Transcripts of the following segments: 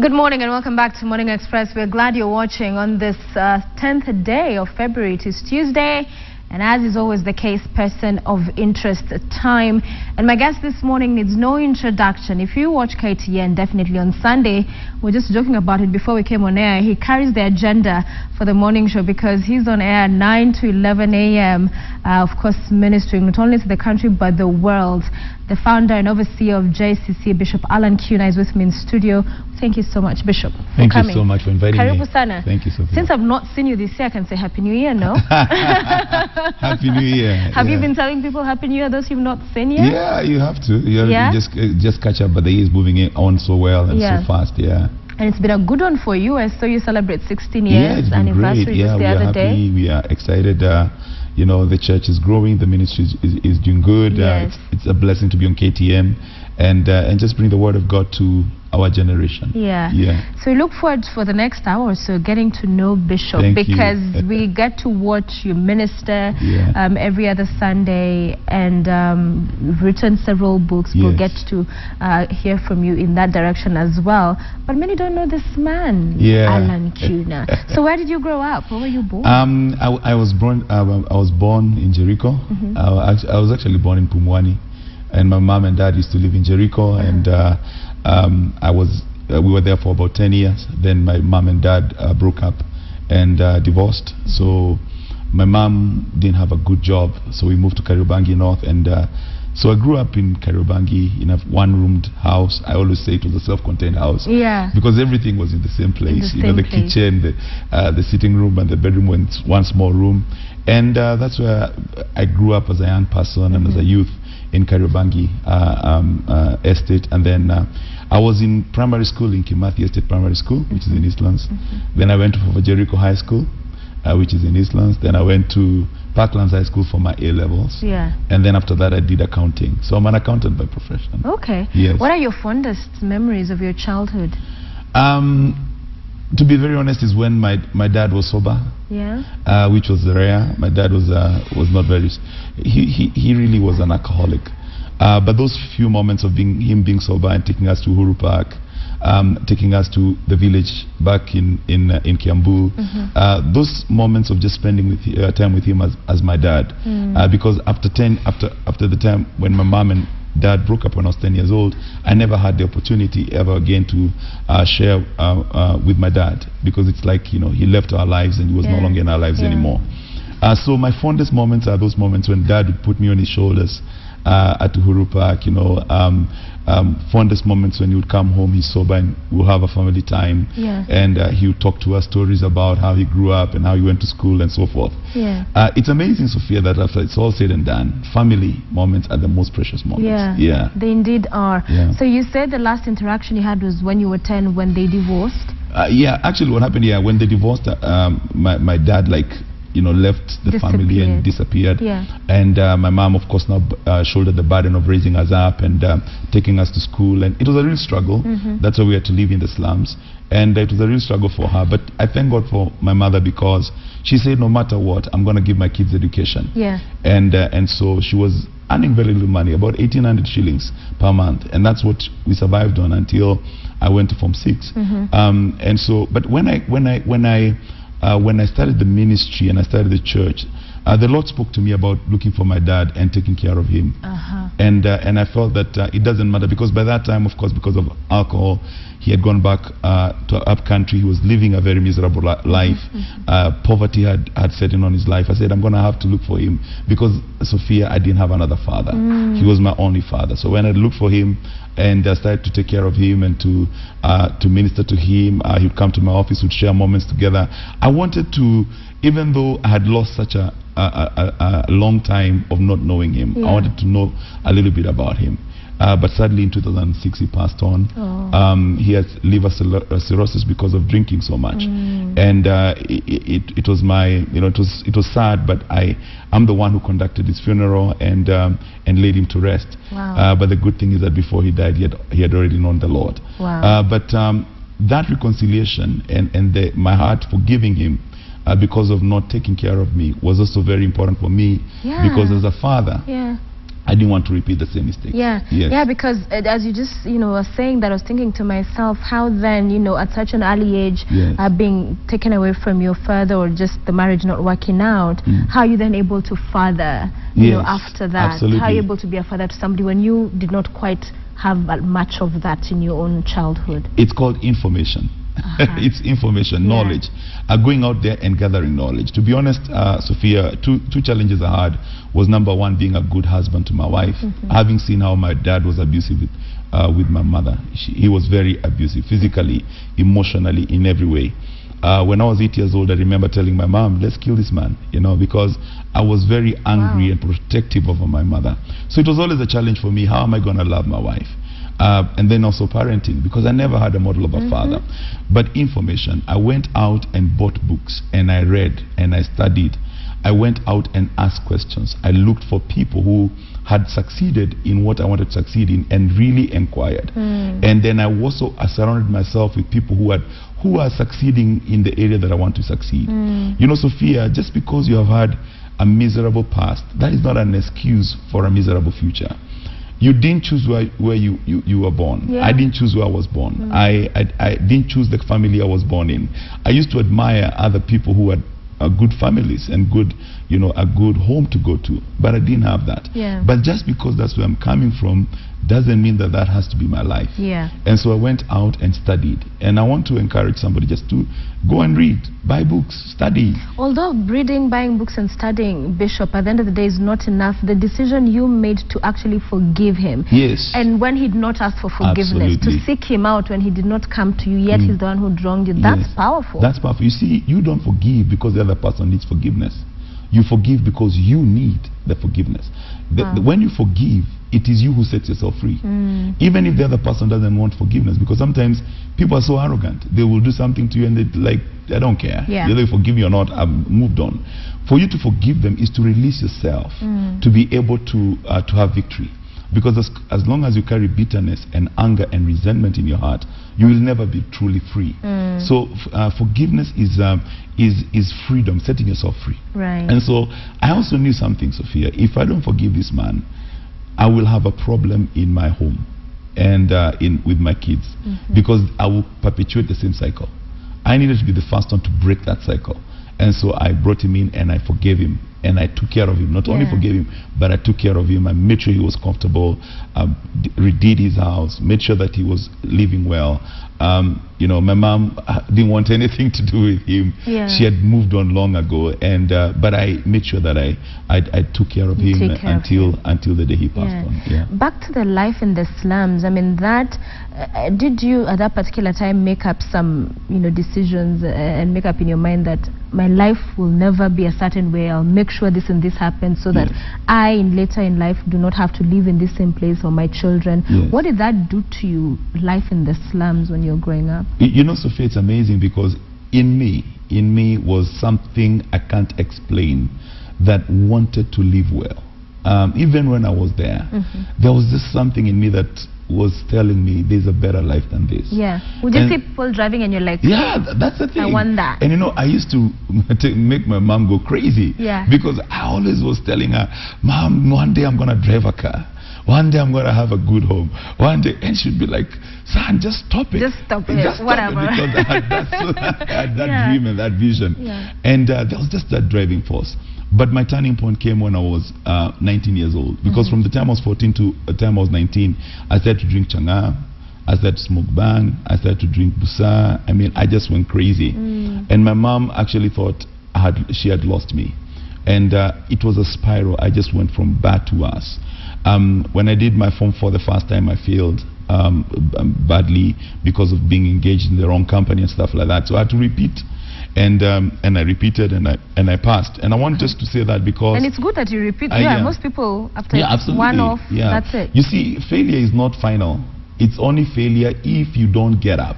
Good morning and welcome back to Morning Express. We're glad you're watching on this 10th day of February. It is Tuesday, and as is always the case, person of interest time. And my guest this morning needs no introduction. If you watch KTN, definitely on Sunday, we're just joking about it before we came on air, he carries the agenda for the morning show because he's on air 9 to 11 a.m. Of course, ministering not only to the country but the world. The founder and overseer of JCC, Bishop Allan Kiuna, is with me in studio. Thank you so much, Bishop, Thank you so much for inviting Karibu me. sana. Thank you, Sophia. Since I've not seen you this year, I can say Happy New Year, no? Happy New Year. Have you been telling people Happy New Year, those you've not seen yet? Yeah, you have to. You have to just catch up, but the year is moving on so well and so fast, And it's been a good one for you. I saw you celebrate 16 years anniversary just the other day. We are excited. You know, the church is growing, the ministry is doing good. It's a blessing to be on KTN and just bring the word of God to our generation. So we look forward for the next hour or so getting to know Bishop because we get to watch you minister every other Sunday, and you've written several books. We'll get to hear from you in that direction as well. But many don't know this man, Allan Kiuna. So where did you grow up? Where were you born? I was born in Jericho. I was actually born in Pumwani, and my mom and dad used to live in Jericho, and we were there for about 10 years. Then my mom and dad broke up and divorced. So my mom didn't have a good job, so we moved to Kariobangi North, and so I grew up in Kariobangi in a one-roomed house. I always say it was a self-contained house because everything was in the same place. The kitchen, the sitting room, and the bedroom were in one small room, and that's where I grew up as a young person and as a youth in Kariobangi Estate. And then I was in primary school in Kimathi Estate Primary School, which is in Eastlands. Then I went to Jericho High School, which is in Eastlands. Then I went to Parklands High School for my A-levels. And then after that I did accounting. So I'm an accountant by profession. What are your fondest memories of your childhood? To be very honest, is when my dad was sober, which was rare. My dad was not very. He really was an alcoholic. But those few moments of him being sober and taking us to Uhuru Park, taking us to the village back in Kiambu, those moments of just spending time with him as my dad, because after the time when my mom and dad broke up when I was 10 years old, I never had the opportunity ever again to share with my dad, because it's like, he left our lives and he was no longer in our lives anymore. So my fondest moments are those moments when dad would put me on his shoulders at Uhuru Park, fondest moments when he would come home, he's sober, and we'll have a family time, and he would talk to us stories about how he grew up and how he went to school and so forth. It's amazing, Sophia, that after it's all said and done, family moments are the most precious moments. They indeed are. So you said the last interaction you had was when you were 10, when they divorced? Actually what happened, when they divorced, my dad left the family and disappeared. And my mom, of course, now shouldered the burden of raising us up and taking us to school. And it was a real struggle. That's why we had to live in the slums. And it was a real struggle for her. But I thank God for my mother, because she said, no matter what, I'm going to give my kids education. And so she was earning very little money, about 1,800 shillings per month. And that's what we survived on until I went to Form 6. And so, but when I started the ministry and I started the church, the Lord spoke to me about looking for my dad and taking care of him. And I felt that it doesn't matter, because by that time, of course, because of alcohol, he had gone back to up country. He was living a very miserable life. Poverty had set in on his life. I said, I'm going to have to look for him, because, Sophia, I didn't have another father. He was my only father. So when I looked for him and I started to take care of him and to minister to him, he would come to my office, would share moments together. I wanted to, even though I had lost such a long time of not knowing him, I wanted to know a little bit about him. But sadly in 2006 he passed on. He had liver cirrhosis because of drinking so much. And it was it was sad, but I'm the one who conducted his funeral and laid him to rest. But the good thing is that before he died, he had already known the Lord. But that reconciliation and my heart forgiving him because of not taking care of me was also very important for me, because as a father, I didn't want to repeat the same mistake. Yeah, yes. Yeah, because as you just, were saying that, I was thinking to myself, how then, at such an early age, yes. Being taken away from your father, or just the marriage not working out, how are you then able to father, yes, after that? Absolutely. How are you able to be a father to somebody when you did not quite have much of that in your own childhood? It's called information. It's information, knowledge. Going out there and gathering knowledge. To be honest, Sophia, two challenges I had was, number one, being a good husband to my wife. Having seen how my dad was abusive with my mother. He was very abusive, physically, emotionally, in every way. When I was 8 years old, I remember telling my mom, let's kill this man, because I was very angry and protective of my mother. So it was always a challenge for me. How am I going to love my wife? And then also parenting, because I never had a model of a father. But information, I went out and bought books, and I read and I studied. I went out and asked questions. I looked for people who had succeeded in what I wanted to succeed in, and really inquired. And then I surrounded myself with people who are succeeding in the area that I want to succeed. Sophia, just because you have had a miserable past, that is not an excuse for a miserable future. You didn't choose where you were born. I didn't choose where I was born. I didn't choose the family I was born in. I used to admire other people who had good families and good, a good home to go to, but I didn't have that. But just because that's where I'm coming from doesn't mean that has to be my life. And so I went out and studied, and I want to encourage somebody just to go and read, buy books, study. Although reading, buying books and studying, Bishop, at the end of the day is not enough. The decision you made to actually forgive him, and when he did not ask for forgiveness, to seek him out when he did not come to you, yet he's the one who wronged you, that's powerful. That's powerful. You see, you don't forgive because the other person needs forgiveness. You forgive because you need the forgiveness. When you forgive, it is you who sets yourself free. Even if the other person doesn't want forgiveness, because sometimes people are so arrogant. They will do something to you and they don't care. Whether they forgive you or not, I've moved on. For you to forgive them is to release yourself, to be able to have victory. Because as long as you carry bitterness and anger and resentment in your heart, you will never be truly free. So forgiveness is freedom, setting yourself free. And so I also knew something, Sophia. If I don't forgive this man, I will have a problem in my home and with my kids, because I will perpetuate the same cycle. I needed to be the first one to break that cycle. And so I brought him in and I forgave him. And I took care of him. Not only forgave him, but I took care of him. I made sure he was comfortable, redid his house, made sure that he was living well. My mom didn't want anything to do with him. She had moved on long ago, and but I made sure that I took care of him until the day he passed on. Back to the life in the slums. I mean, did you at that particular time make up some decisions and make up in your mind that my life will never be a certain way? I'll make sure this and this happens so that I later in life do not have to live in this same place, or my children. What did that do to you, life in the slums, when you're growing up? Sophia, it's amazing, because in me was something I can't explain that wanted to live well. Even when I was there, there was just something in me that was telling me there's a better life than this. Would you see people driving and you're like, that's the thing. I want that. And I used to make my mom go crazy, because I always was telling her, Mom, one day I'm going to drive a car. One day I'm going to have a good home. One day, and she'd be like, son, just stop it. Just stop it. Whatever. Because I had that dream and that vision. And there was just that driving force. But my turning point came when I was 19 years old. Because from the time I was 14 to the time I was 19, I started to drink changa, I started to smoke bang, I started to drink busa. I mean, I just went crazy. And my mom actually thought she had lost me. And it was a spiral. I just went from bad to worse. When I did my Form 4 the first time, I failed badly because of being engaged in the wrong company and stuff like that. So I had to repeat. And I repeated and I passed. And I want just to say that because... And it's good that you repeat. Most people, after one off, that's it. You see, failure is not final. It's only failure if you don't get up.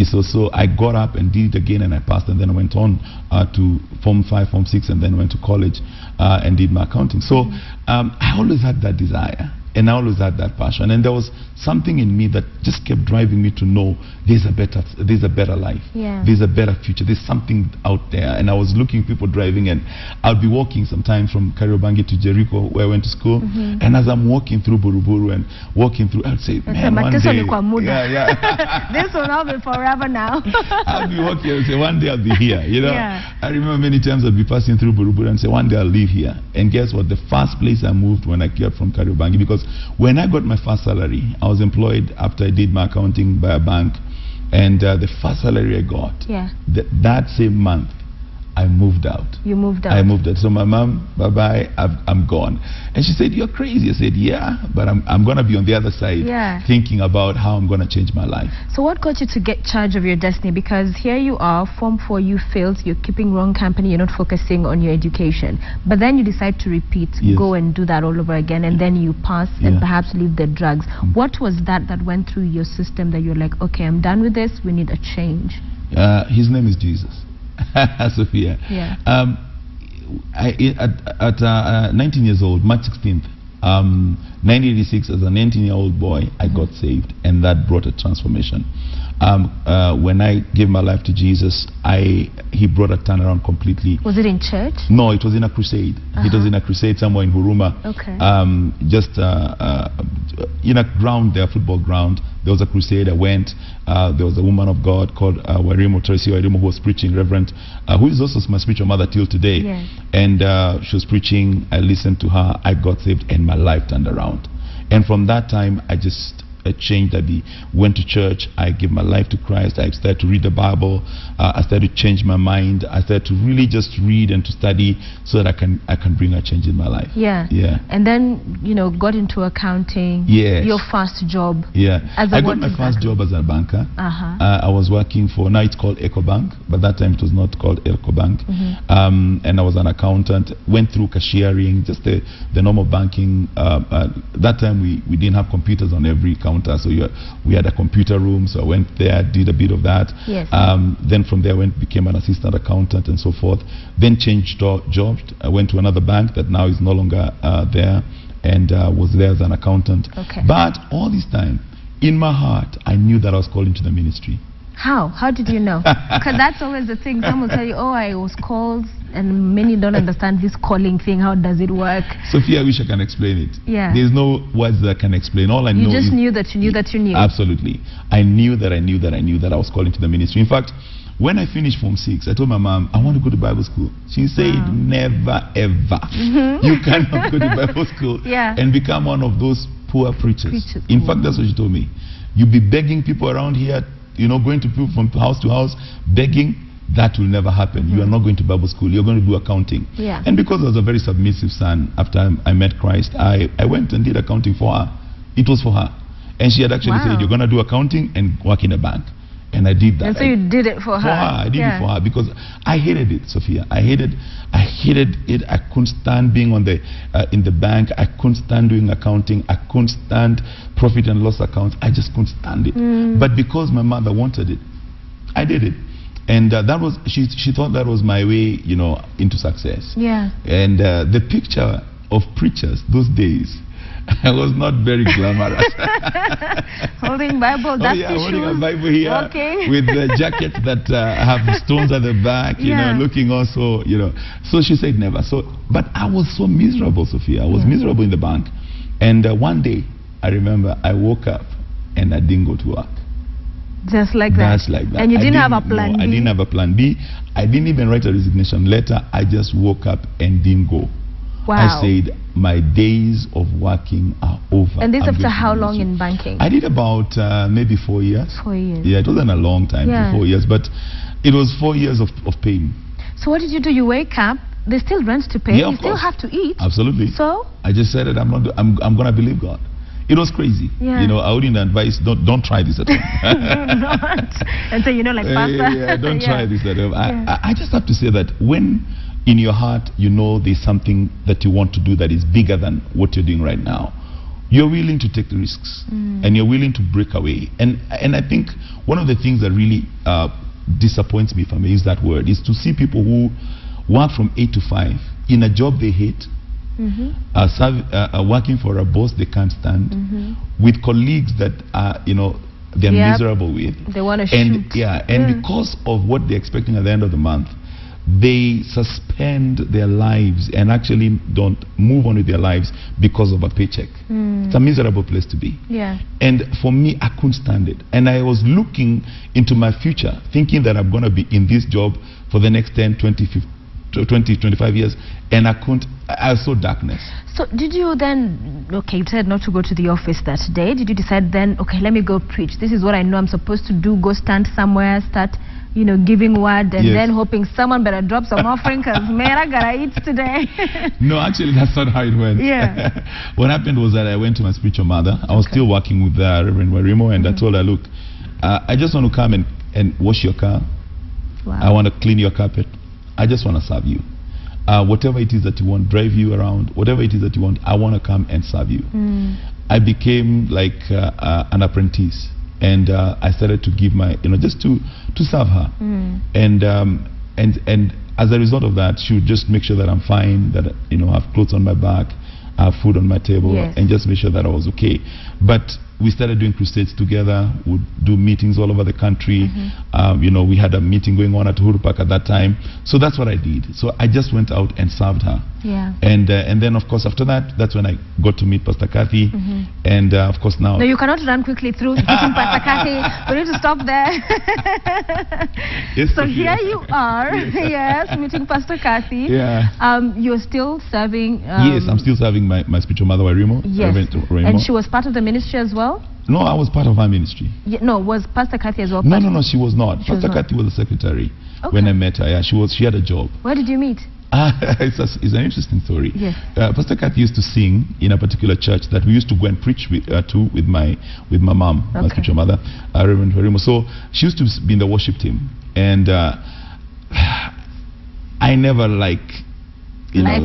So I got up and did it again, and I passed, and then I went on to Form 5, Form 6, and then went to college and did my accounting. So I always had that desire. And I always had that passion. And there was something in me that just kept driving me to know there's a better life. Yeah. There's a better future. There's something out there. And I was looking at people driving, and I'd be walking sometimes from Kariobangi to Jericho, where I went to school. And as I'm walking through Buruburu and walking through, I'd say, man, one day, this will not be forever now. I'll be walking and say, one day I'll be here. You know, I remember many times I'd be passing through Buruburu and say, one day I'll live here. And guess what? The first place I moved when I came from Kariobangi, because when I got my first salary, I was employed after I did my accounting by a bank, and the first salary I got, that same month, I moved out. You moved out? I moved out. So my mom, bye-bye, I'm gone. And she said, you're crazy. I said, yeah, but I'm going to be on the other side thinking about how I'm going to change my life. So what got you to get charge of your destiny? Because here you are, Form 4, you failed, you're keeping wrong company, you're not focusing on your education. But then you decide to repeat, go and do that all over again, and then you pass and perhaps leave the drugs. What was that went through your system that you're like, okay, I'm done with this, we need a change? His name is Jesus. Sophia. At 19 years old, March 16th, 1986, as a 19-year-old boy, I got saved, and that brought a transformation. When I gave my life to Jesus, he brought a turnaround completely. Was it in church? No, it was in a crusade. It was in a crusade somewhere in Huruma. Just in a ground there, football ground. There was a crusade. I went. There was a woman of God called Warimo Tracy Warimo, who was preaching, Reverend, who is also my spiritual mother till today. And she was preaching. I listened to her. I got saved, and my life turned around. And from that time, I just changed. I went to church. I gave my life to Christ. I started to read the Bible. I started to change my mind. I started to really just read and to study so that I can bring a change in my life. And then, you know, got into accounting. Your first job. I got my first job as a banker. I was working for, now it's called EcoBank, but that time it was not called EcoBank. And I was an accountant. Went through cashiering, just the normal banking. That time we didn't have computers on every counter. So we had a computer room, so I went there, did a bit of that. Then from there became an assistant accountant and so forth. Then changed jobs. I went to another bank that now is no longer there, and was there as an accountant. But all this time, in my heart, I knew that I was called into the ministry. How? How did you know? Because that's always the thing. Some will tell you, oh, I was called, and many don't understand this calling thing. How does it work? Sophia, I wish I can explain it. There's no words that can explain. All I know is... You just knew that you knew that you knew. Absolutely. I knew that I knew that I knew that I was called into the ministry. In fact, when I finished Form 6, I told my mom, I want to go to Bible school. She said, never, ever. You cannot go to Bible school and become one of those poor preachers. In fact, that's what she told me. You'll be begging people around here, you know, going to people from house to house, begging. That will never happen. You are not going to Bible school. You're going to do accounting. And because I was a very submissive son, after I met Christ, I went and did accounting for her. It was for her. And she had actually said, you're going to do accounting and work in a bank. And I did that. And so you did it for her? I did it for her because I hated it, Sophia. I hated it. I couldn't stand being on in the bank. I couldn't stand doing accounting. I couldn't stand profit and loss accounts. I just couldn't stand it. But because my mother wanted it, I did it. And that was, she thought that was my way, you know, into success. And the picture of preachers those days, I was not very glamorous. Holding Bible, that's holding a Bible here with the jacket that have stones at the back, you know, looking also, you know. So she said never. But I was so miserable, Sophia. I was miserable in the bank. And one day, I remember I woke up and I didn't go to work. Just like that? Just like that. And you didn't have a plan B? I didn't have a plan B. I didn't even write a resignation letter. I just woke up and didn't go. I said, my days of working are over. And this after how long in banking? I did about maybe 4 years. 4 years. Yeah, it wasn't a long time, 4 years, but it was 4 years of pain. So what did you do? You wake up, there's still rent to pay, you still have to eat. Absolutely. So? I just said that I'm going to believe God. It was crazy. You know, I wouldn't advise, don't try this at home. And so, you know, like Pastor. Don't try this at home. I just have to say that when in your heart, you know there's something that you want to do that is bigger than what you're doing right now, you're willing to take risks and you're willing to break away. And I think one of the things that really disappoints me, if I may use that word, is to see people who work from 8 to 5 in a job they hate, working for a boss they can't stand, with colleagues that are, they're miserable with. They want to shoot. Because of what they're expecting at the end of the month, they suspend their lives and actually don't move on with their lives because of a paycheck. It's a miserable place to be. And for me, I couldn't stand it. And I was looking into my future, thinking that I'm going to be in this job for the next 10, 20, 25 years, and I saw darkness. So did you then, you said not to go to the office that day. Did you decide then, okay, let me go preach. This is what I know I'm supposed to do. Go stand somewhere, start, giving word, and then hoping someone better drop some offering because, man, I got to eat today. No, actually, that's not how it went. What happened was that I went to my spiritual mother. I was still working with Reverend Warimo, and I told her, look, I just want to come and wash your car. I want to clean your carpet. I just want to serve you. Whatever it is that you want, drive you around, whatever it is that you want, I want to come and serve you. I became like an apprentice, and I started to give my, just to serve her. And as a result of that, she would just make sure that I'm fine, that I have clothes on my back, I have food on my table, and just make sure that I was okay. But we started doing crusades together. Would do meetings all over the country. We had a meeting going on at Uhuru Park at that time. So that's what I did. So I just went out and served her. And then, of course, after that, that's when I got to meet Pastor Kathy. And, of course, now... No, you cannot run quickly through meeting Pastor Kathy. We need to stop there. So here you are, meeting Pastor Kathy. You're still serving... yes, I'm still serving my spiritual mother, Warimo. And she was part of the ministry as well? No, I was part of her ministry. No, was Pastor Kathy as well? No, she was not. Pastor Kathy was the secretary when I met her. She had a job. Where did you meet? It's an interesting story. Pastor Kathy used to sing in a particular church that we used to go and preach with my mom, my spiritual mother, Reverend Warimo. So she used to be in the worship team, and I never liked. I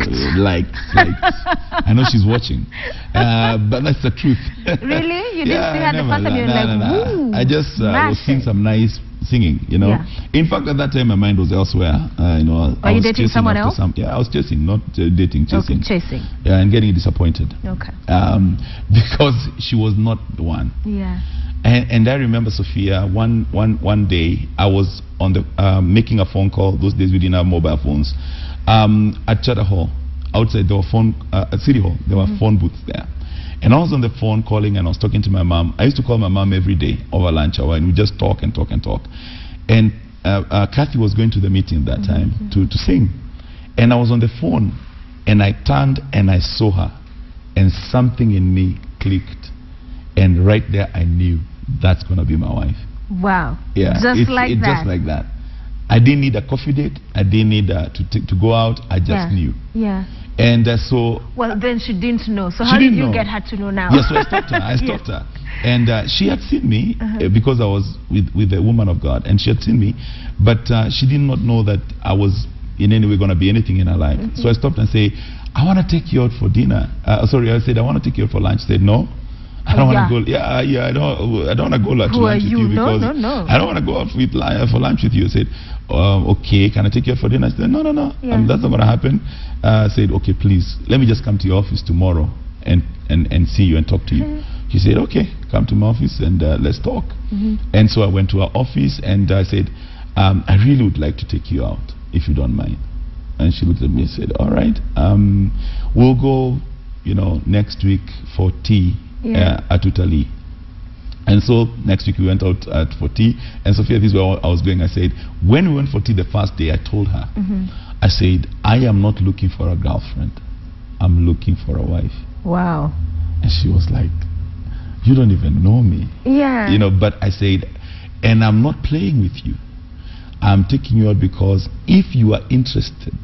know she's watching, but that's the truth. Really? You didn't see her the first time? You were like, I just was seeing some nice singing, In fact, at that time, my mind was elsewhere. Are you dating someone else? I was chasing, not dating, chasing. Okay, chasing. And getting disappointed. Okay. Because she was not the one. And I remember, Sophia, one day I was on the making a phone call. Those days we didn't have mobile phones. At Charter Hall, outside there were at City Hall, there were phone booths there. And I was on the phone calling, and I was talking to my mom. I used to call my mom every day over lunch hour, and we just talk and talk and talk. And Kathy was going to the meeting that time to sing. And I was on the phone, and I turned and I saw her, and something in me clicked. And right there I knew that's going to be my wife. Wow. Just like that. I didn't need a coffee date. I didn't need to go out. I just knew. And so... Well, then she didn't know. So how did you get her to know now? Yes, so I stopped her. And she had seen me because I was with a woman of God. And she had seen me. But she did not know that I was in any way going to be anything in her life. So I stopped and said, I want to take you out for dinner. I said, I want to take you out for lunch. She said, no. I don't want to go. I don't want to go to lunch with you because I don't want to go out for lunch with you. I said, okay, can I take you out for dinner? I said, no. That's not going to happen. I said, okay, please, let me just come to your office tomorrow and see you and talk to you. She said, okay, come to my office and let's talk. And so I went to her office and I said, I really would like to take you out if you don't mind. And she looked at me and said, all right, we'll go, next week for tea. At Italy. And so next week we went out for tea. And Sophia, this is where I was going. I said, when we went for tea the first day, I told her, I said, I am not looking for a girlfriend. I'm looking for a wife. Wow. And she was like, you don't even know me. But I said, and I'm not playing with you. I'm taking you out because if you are interested,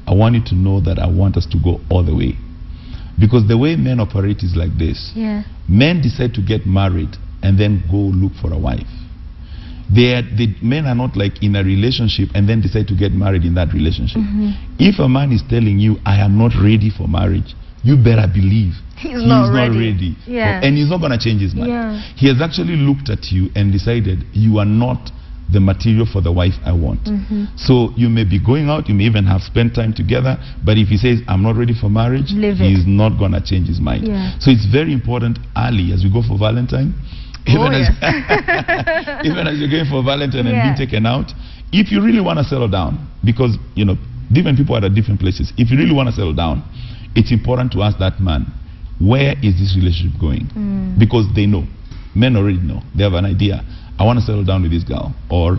I want you to know that I want us to go all the way. Because the way men operate is like this. Men decide to get married and then go look for a wife. Men are not like in a relationship and then decide to get married in that relationship. If a man is telling you, I am not ready for marriage, you better believe he's not ready. And he's not going to change his mind. He has actually looked at you and decided you are not the material for the wife I want. So you may be going out, you may even have spent time together, but if he says, I'm not ready for marriage, he's not going to change his mind. So it's very important early as we go for Valentine, even as you're going for Valentine and being taken out, if you really want to settle down, because, you know, different people are at different places. If you really want to settle down, it's important to ask that man, where is this relationship going? Because they know. Men already know. They have an idea. I want to settle down with this girl, or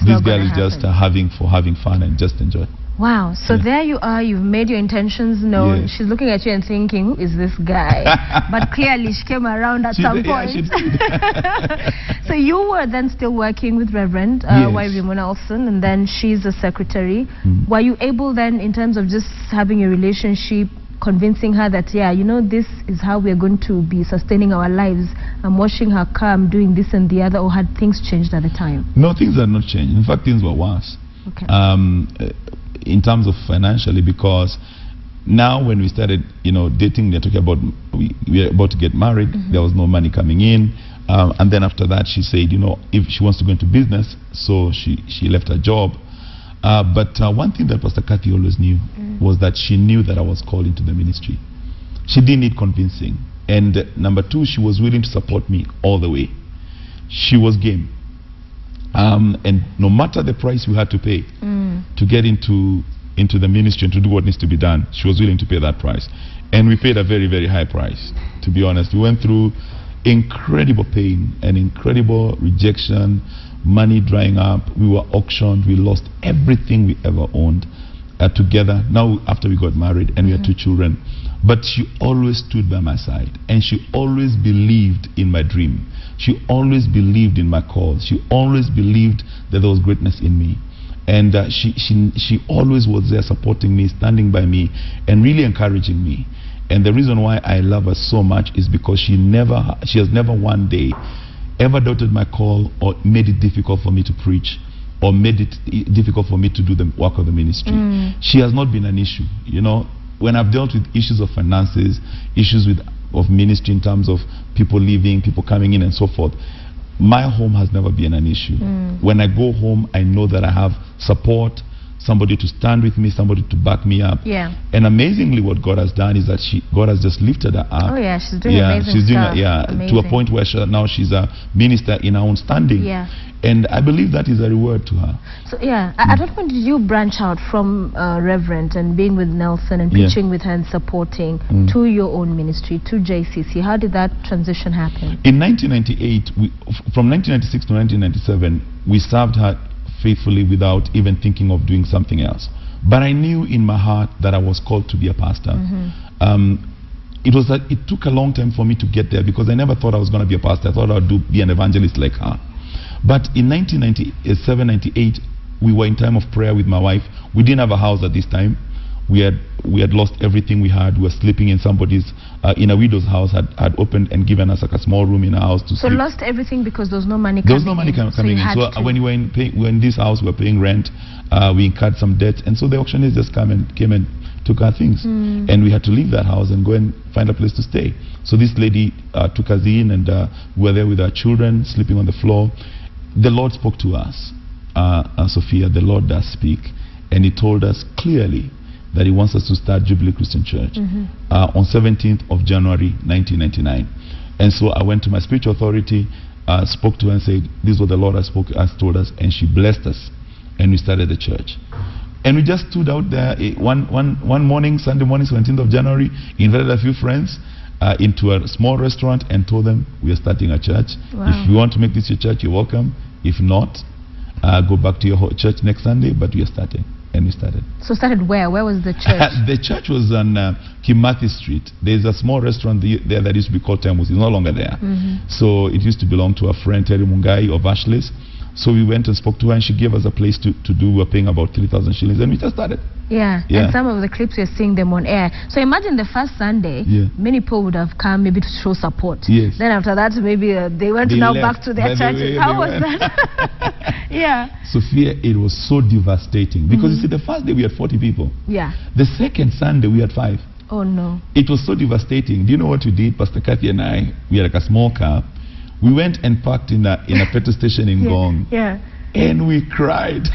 this girl is just having fun and just enjoy. Wow. So there you are. You've made your intentions known. She's looking at you and thinking, who is this guy? But clearly she came around at some point. So you were then still working with Reverend Wairimu Nelson, and then she's a secretary. Were you able then, in terms of just having a relationship, convincing her that, yeah, you know, this is how we're going to be sustaining our lives? I'm washing her car, I'm doing this and the other, or had things changed at the time? No, things had not changed. In fact, things were worse. Okay. In terms of financially, because now when we started, you know, dating, they're talking about we were about to get married, there was no money coming in. And then after that, she said, you know, if she wants to go into business, so she left her job. But one thing that Pastor Kathy always knew was that she knew that I was called into the ministry. She didn't need convincing. And number two, she was willing to support me all the way. She was game. And no matter the price we had to pay to get into the ministry and to do what needs to be done, she was willing to pay that price. And we paid a very, very high price, to be honest. We went through incredible pain and incredible rejection, money drying up. We were auctioned. We lost everything we ever owned together. Now, after we got married and we had 2 children. But she always stood by my side, and she always believed in my dream. She always believed in my cause. She always believed that there was greatness in me. And she always was there supporting me, standing by me, and really encouraging me. And the reason why I love her so much is because she has never one day ever doubted my call or made it difficult for me to preach or made it difficult for me to do the work of the ministry. She has not been an issue. You know, when I've dealt with issues of finances, issues of ministry in terms of people leaving, people coming in and so forth, my home has never been an issue. When I go home, I know that I have support, somebody to stand with me, somebody to back me up. And amazingly, what God has done is that God has just lifted her up. Oh yeah, she's doing amazing stuff. To a point where now she's a minister in her own standing. And I believe that is a reward to her. So at what point did you branch out from Reverend and being with Nelson and preaching with her and supporting to your own ministry, to JCC? How did that transition happen? In 1998, from 1996 to 1997, we served her faithfully without even thinking of doing something else. But I knew in my heart that I was called to be a pastor. It took a long time for me to get there, because I never thought I was going to be a pastor. I thought I would be an evangelist like her. But in 1997, 98, we were in time of prayer with my wife. We didn't have a house at this time. We had lost everything we had. We were sleeping in somebody's, in a widow's house, had opened and given us like a small room in a house to sleep. So lost everything because there was no money coming in? There was no money coming in. So when we were in this house, we were paying rent, we incurred some debt, and so the auctioneers just came and took our things. And we had to leave that house and go and find a place to stay. So this lady took us in, and we were there with our children, sleeping on the floor. The Lord spoke to us, Sophia. The Lord does speak, and He told us clearly that He wants us to start Jubilee Christian Church on 17th of January 1999. And so I went to my spiritual authority, spoke to her and said, this is what the Lord has told us, and she blessed us, and we started the church. And we just stood out there one morning, Sunday morning, 17th of January, invited a few friends into a small restaurant and told them, we are starting a church. If you want to make this your church, you're welcome. If not, go back to your church next Sunday, but we are starting. And we started. So started where? Where was the church? The church was on Kimathi Street. There's a small restaurant there that used to be called Temus. It's no longer there. So it used to belong to a friend, Terry Mungai of Ashley's. So we went and spoke to her, and she gave us a place to do. We were paying about 3,000 shillings, and we just started. And some of the clips we're seeing them on air. So imagine the first Sunday, many people would have come maybe to show support. Then after that, maybe they went back to their churches. How was that? Sophia, it was so devastating, because you see, the first day we had 40 people. The second Sunday we had 5. Oh no. It was so devastating. Do you know what we did? Pastor Kathy and I, we had like a small car. We went and parked in a petrol station in Gong. and we cried.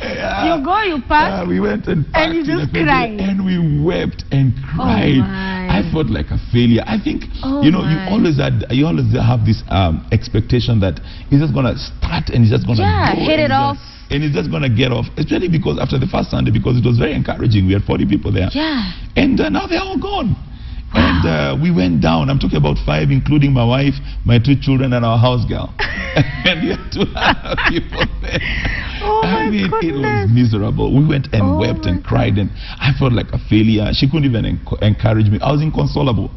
Yeah. You go, you pass. We went and you just cried. And we wept and cried. I felt like a failure. I think, you know, you always have this expectation that it's just going to start and it's just going to hit it off. And it's just going to get off. Especially because after the first Sunday, because it was very encouraging. We had 40 people there. Yeah. And now they're all gone. Wow. And we went down. I'm talking about 5, including my wife, my 2 children, and our house girl. And we had 2 people there. I mean, it was miserable. We went and wept and cried, and I felt like a failure. She couldn't even encourage me. I was inconsolable.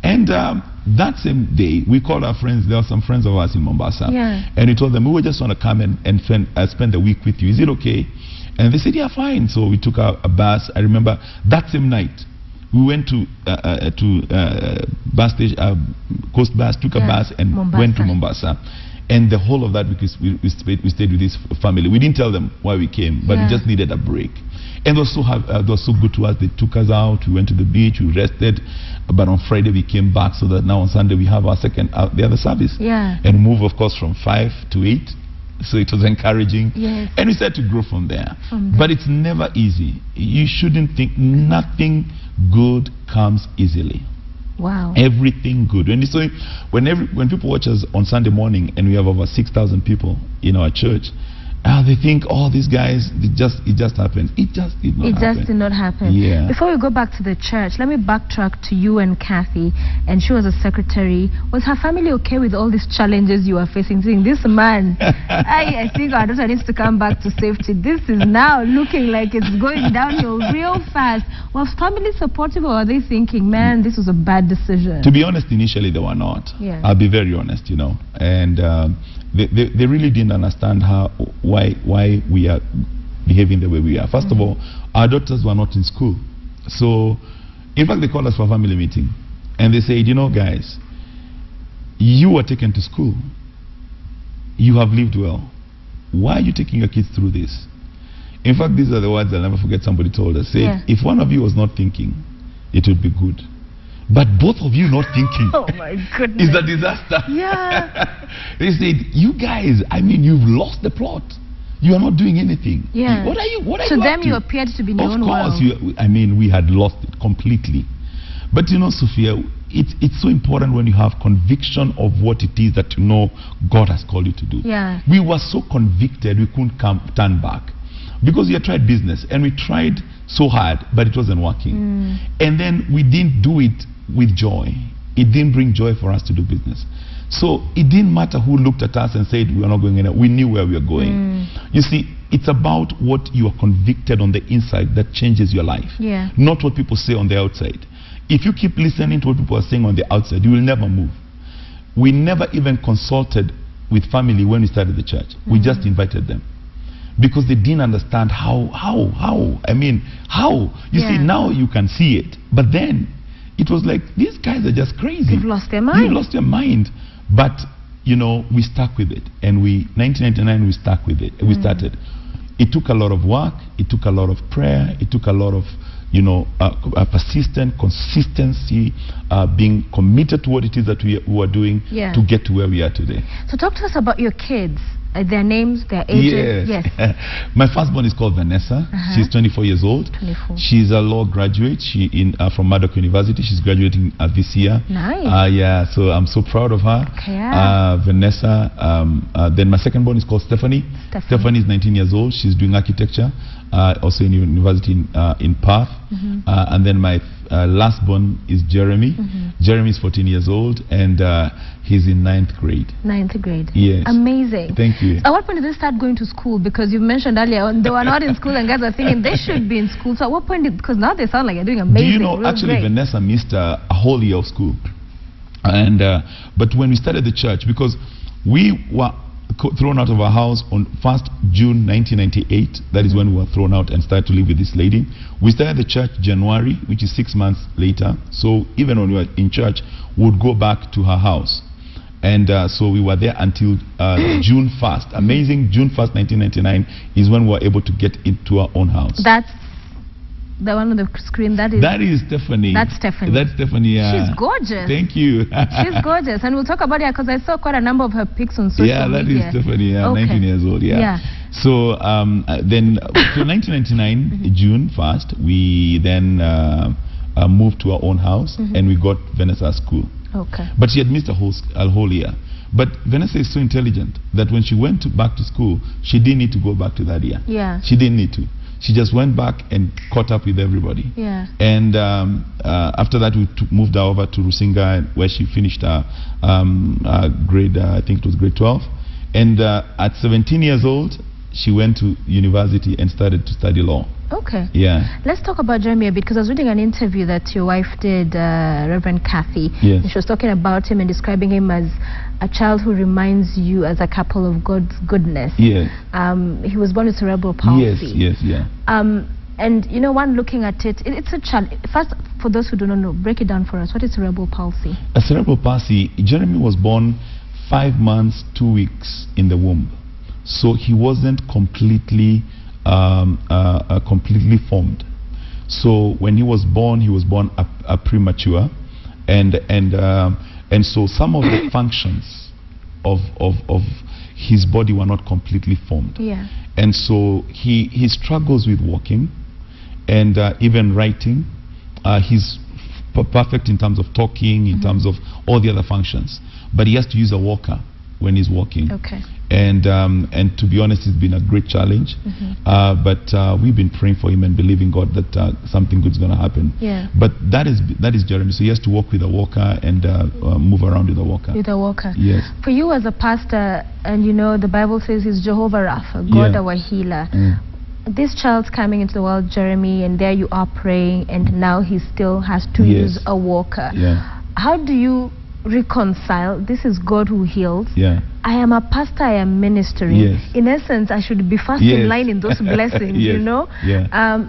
And that same day, we called our friends. There were some friends of ours in Mombasa. Yeah. And we told them, we were just want to come and spend the week with you. Is it okay? And they said, yeah, fine. So we took a bus. I remember that same night, we went to bus station, Coast Bus, took a bus and went to Mombasa. And the whole of that week, we stayed with this family. We didn't tell them why we came, but we just needed a break. And they were so good to us. They took us out. We went to the beach. We rested. But on Friday, we came back so that now on Sunday, we have our the other service. Yeah. And move, of course, from 5 to 8. So it was encouraging. Yes. And we started to grow from there. But it's never easy. You shouldn't think nothing good comes easily. Wow. Everything good. When people watch us on Sunday morning and we have over 6,000 people in our church, they think, oh, these guys, it just happened. It just did not happen. It just did not happen. Yeah. Before we go back to the church, let me backtrack to you and Kathy. And she was a secretary. Was her family okay with all these challenges you are facing? Saying, this man, I think our daughter needs to come back to safety. This is now looking like it's going downhill real fast. Was family supportive, or are they thinking, man, this was a bad decision? To be honest, initially they were not. Yeah. I'll be very honest, you know. And they really didn't understand why we are behaving the way we are. First of all, our daughters were not in school. So, in fact, they called us for a family meeting. And they said, you know, guys, you were taken to school. You have lived well. Why are you taking your kids through this? In fact, these are the words I'll never forget somebody told us. Said, if one of you was not thinking, it would be good. But both of you not thinking oh my goodness, is a disaster. Yeah. They said, you guys, I mean, you've lost the plot. You are not doing anything. Yeah. What are you to them, you appeared to be in your own world. Of course, I mean, we had lost it completely. But you know, Sophia, it's so important when you have conviction of what it is that you know God has called you to do. Yeah. We were so convicted, we couldn't turn back. Because we had tried business, and we tried so hard, but it wasn't working. And then we didn't do it with joy. It didn't bring joy for us to do business. So it didn't matter who looked at us and said we are not going anywhere. We knew where we were going. You see, it's about what you are convicted on the inside that changes your life. Yeah. Not what people say on the outside. If you keep listening to what people are saying on the outside, you will never move. We never even consulted with family when we started the church. We just invited them. Because they didn't understand how. I mean, how. You see, now you can see it. But then, it was like, these guys are just crazy. They've lost their mind. They've lost their mind. But, you know, we stuck with it. And 1999, we stuck with it. We started. It took a lot of work. It took a lot of prayer. It took a lot of, you know, persistent consistency, being committed to what it is that we were doing to get to where we are today. So talk to us about your kids. Their names, their ages. Yes. My firstborn is called Vanessa. She's 24 years old. 24. She's a law graduate. She from Murdoch University. She's graduating this year. Nice. Yeah, so I'm so proud of her. Okay, yeah. Vanessa. Then my second born is called Stephanie. Stephanie is 19 years old. She's doing architecture, also in university in Perth. And then my last born is Jeremy. Jeremy is 14 years old, and he's in 9th grade. 9th grade. Yes. Amazing. Thank you. At what point did they start going to school? Because you mentioned earlier they were not in school, and guys are thinking they should be in school. So at what point because now they sound like they're doing amazing. Do you know, actually, Vanessa missed a whole year of school. And but when we started the church, because we were thrown out of our house on 1st June 1998. That is when we were thrown out and started to live with this lady. We started the church January, which is 6 months later. So even when we were in church, we would go back to her house. And so we were there until June 1st. Amazing, June 1st, 1999 is when we were able to get into our own house. That's the one on the screen, that is Stephanie. That's Stephanie. That's Stephanie, yeah. She's gorgeous. Thank you. She's gorgeous. And we'll talk about her because I saw quite a number of her pics on social media. Yeah, that is Stephanie, 19 years old, yeah. So then, so 1999, June 1st, we then moved to our own house and we got Vanessa at school. Okay. But she had missed a whole year. But Vanessa is so intelligent that when she went back to school, she didn't need to go back to that year. Yeah. She didn't need to. She just went back and caught up with everybody. Yeah. And after that, we moved her over to Rusinga, where she finished her grade, I think it was grade 12. And at 17 years old, she went to university and started to study law. Okay. Yeah. Let's talk about Jeremy a bit, because I was reading an interview that your wife did, Reverend Kathy. Yes. And she was talking about him and describing him as a child who reminds you as a couple of God's goodness. Yes. He was born with cerebral palsy. Yes, yeah. And you know, one looking at it, it's a challenge. First, for those who do not know, break it down for us. What is cerebral palsy? A cerebral palsy, Jeremy was born 5 months, 2 weeks in the womb. So he wasn't completely formed. So when he was born a premature, and so some of the functions of his body were not completely formed. Yeah. And so he struggles with walking and even writing. He's perfect in terms of talking, in terms of all the other functions, but he has to use a walker when he's walking. Okay. And to be honest, it's been a great challenge. But we've been praying for him and believing God that something good is going to happen. Yeah. But that is Jeremy. So he has to walk with a walker and move around with a walker. With a walker. Yes. For you as a pastor, and you know the Bible says he's Jehovah Rapha, God our healer. This child's coming into the world, Jeremy, and there you are praying, and now he still has to use a walker. Yeah. How do you reconcile? This is God who heals. Yeah. I am a pastor, I am ministering. Yes. In essence, I should be first in line in those blessings, Yes. you know? Yeah.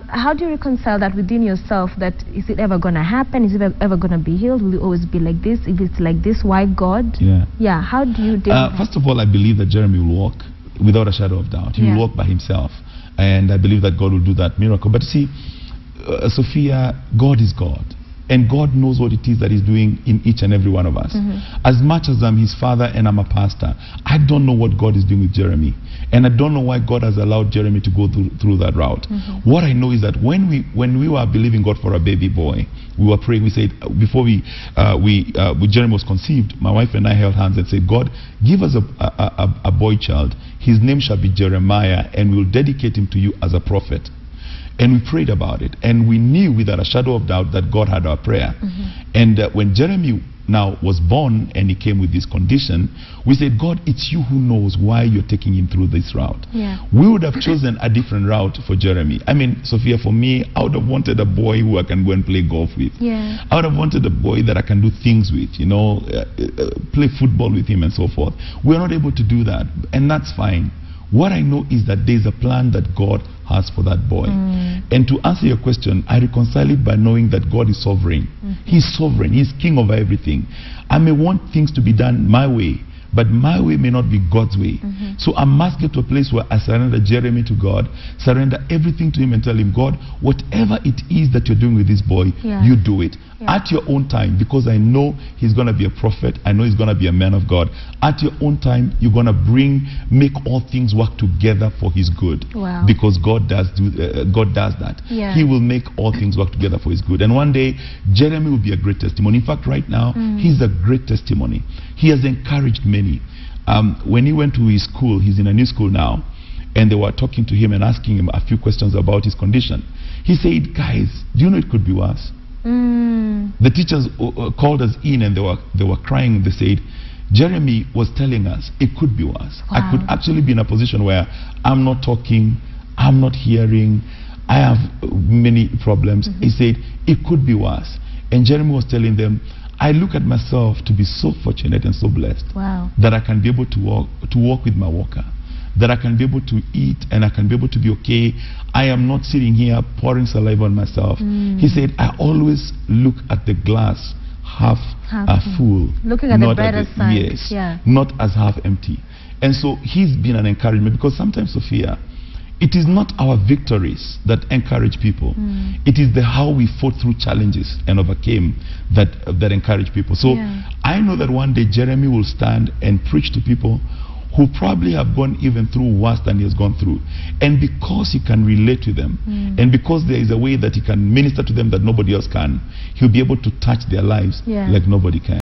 How do you reconcile that within yourself? That is it ever going to happen? Is it ever going to be healed? Will it always be like this? If it's like this, why God? Yeah. Yeah. How do you deal with that? First of all, I believe that Jeremy will walk without a shadow of doubt. He will walk by himself. And I believe that God will do that miracle. But see, Sophia, God is God. And God knows what it is that he's doing in each and every one of us. As much as I'm his father and I'm a pastor, I don't know what God is doing with Jeremy. And I don't know why God has allowed Jeremy to go through that route. What I know is that when we were believing God for a baby boy, we were praying. We said, before Jeremy was conceived, my wife and I held hands and said, God, give us a boy child. His name shall be Jeremiah, and we will dedicate him to you as a prophet. And we prayed about it, and we knew without a shadow of doubt that God had our prayer. And when Jeremy now was born and he came with this condition, we said, God, it's you who knows why you're taking him through this route. We would have chosen a different route for Jeremy. I mean, Sophia, for me, I would have wanted a boy who I can go and play golf with. I would have wanted a boy that I can do things with, you know, play football with him and so forth. We're not able to do that, and that's fine. What I know is that there's a plan that God has for that boy. And to answer your question, I reconcile it by knowing that God is sovereign. He's sovereign. He's king of everything. I may want things to be done my way, but my way may not be God's way. So I must get to a place where I surrender Jeremy to God, surrender everything to him and tell him, God, whatever it is that you're doing with this boy, you do it. At your own time, because I know he's going to be a prophet. I know he's going to be a man of God. At your own time, you're going to make all things work together for his good. Because God does that. He will make all things work together for his good. And one day, Jeremy will be a great testimony. In fact, right now, he's a great testimony. He has encouraged many. When he went to his school, he's in a new school now, and they were talking to him and asking him a few questions about his condition. He said, guys, do you know it could be worse? The teachers called us in, and they were crying. They said, Jeremy was telling us it could be worse. I could actually be in a position where I'm not talking, I'm not hearing, I have many problems. He said it could be worse. And Jeremy was telling them, I look at myself to be so fortunate and so blessed that I can be able to walk with my walker, that I can be able to eat and I can be able to be okay. I am not sitting here pouring saliva on myself. He said, I always look at the glass half full. Looking at the better side. Yes, not as half empty. And so he's been an encouragement, because sometimes, Sophia, it is not our victories that encourage people. It is the how we fought through challenges and overcame that encourage people. So I know that one day Jeremy will stand and preach to people who probably have gone even through worse than he has gone through. And because he can relate to them, and because there is a way that he can minister to them that nobody else can, he'll be able to touch their lives like nobody can.